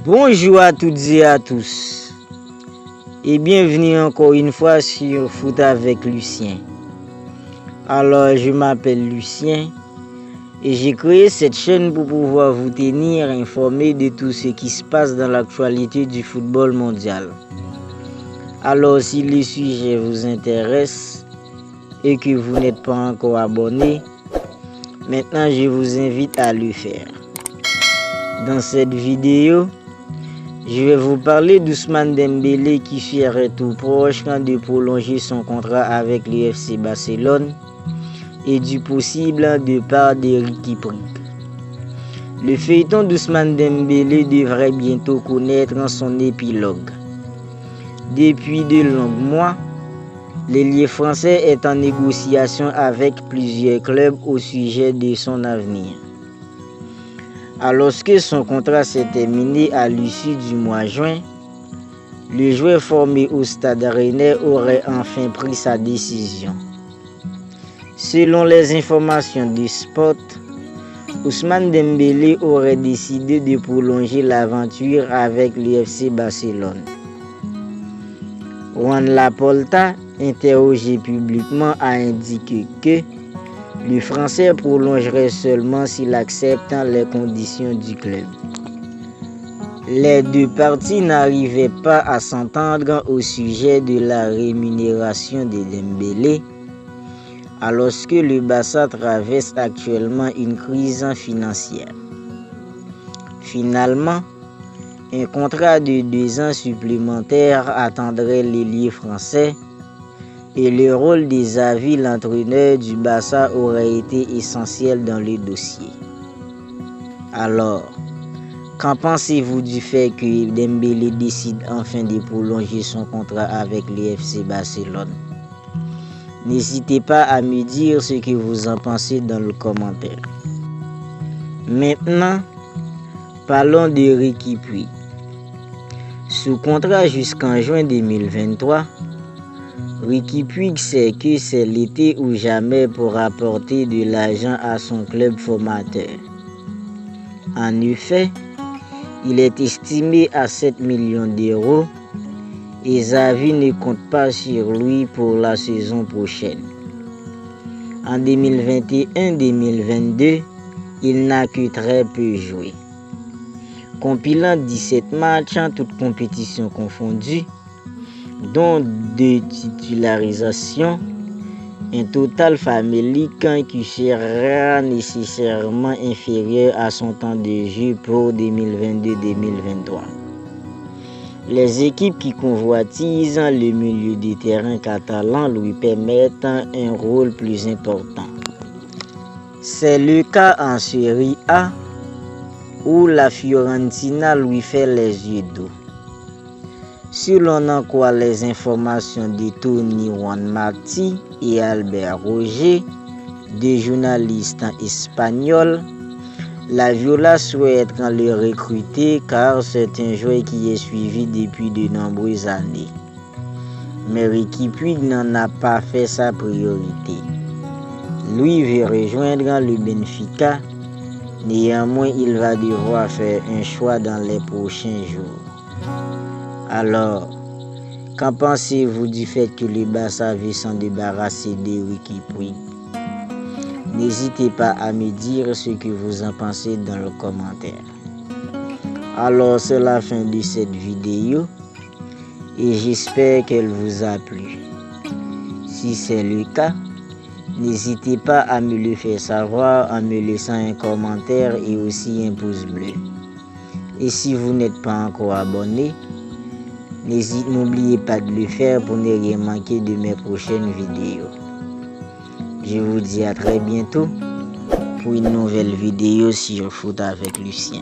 Bonjour à toutes et à tous et bienvenue encore une fois sur Foot avec Lucien. Alors je m'appelle Lucien et j'ai créé cette chaîne pour pouvoir vous tenir informé de tout ce qui se passe dans l'actualité du football mondial. Alors si le sujet vous intéresse et que vous n'êtes pas encore abonné, maintenant je vous invite à le faire. Dans cette vidéo, je vais vous parler d'Ousmane Dembélé qui serait tout proche de prolonger son contrat avec le FC Barcelone et du possible départ d'Eric Prik. Le feuilleton d'Ousmane Dembélé devrait bientôt connaître son épilogue. Depuis de longs mois, l'ailier français est en négociation avec plusieurs clubs au sujet de son avenir. Alors que son contrat s'est terminé à l'issue du mois de juin, le joueur formé au Stade Rennais aurait enfin pris sa décision. Selon les informations du Sport, Ousmane Dembélé aurait décidé de prolonger l'aventure avec le FC Barcelone. Juan Laporta, interrogé publiquement, a indiqué que le Français prolongerait seulement s'il accepte les conditions du club. Les deux parties n'arrivaient pas à s'entendre au sujet de la rémunération de Dembélé, alors que le Barça traverse actuellement une crise financière. Finalement, un contrat de 2 ans supplémentaires attendrait l'ailier français et le rôle de Xavi, l'entraîneur du Barça, aurait été essentiel dans le dossier. Alors, qu'en pensez-vous du fait que Dembélé décide enfin de prolonger son contrat avec le FC Barcelone? N'hésitez pas à me dire ce que vous en pensez dans le commentaire. Maintenant, parlons d'Eric Prik. Sous contrat jusqu'en juin 2023, Ricky Puig sait que c'est l'été ou jamais pour apporter de l'argent à son club formateur. En effet, il est estimé à 7 millions d'euros et Xavi ne compte pas sur lui pour la saison prochaine. En 2021-2022, il n'a que très peu joué. Compilant 17 matchs en toutes compétitions confondues, dont 2 titularisations, un total famélique qui sera nécessairement inférieur à son temps de jeu pour 2022-2023. Les équipes qui convoitisent le milieu de terrain catalan lui permettent un rôle plus important. C'est le cas en Serie A où la Fiorentina lui fait les yeux doux. Selon en quoi les informations de Tony Juan Martí et Albert Roger, deux journalistes espagnols, la Viola souhaite le recruter car c'est un joueur qui est suivi depuis de nombreuses années. Mais Ricky Puig n'en a pas fait sa priorité. Lui veut rejoindre le Benfica, néanmoins il va devoir faire un choix dans les prochains jours. Alors, qu'en pensez-vous du fait que le Barça veut s'en débarrasser d'Eric Prik? N'hésitez pas à me dire ce que vous en pensez dans le commentaire. Alors, c'est la fin de cette vidéo et j'espère qu'elle vous a plu. Si c'est le cas, n'hésitez pas à me le faire savoir en me laissant un commentaire et aussi un pouce bleu. Et si vous n'êtes pas encore abonné, n'oubliez pas de le faire pour ne rien manquer de mes prochaines vidéos. Je vous dis à très bientôt pour une nouvelle vidéo sur Foot avec Lucien.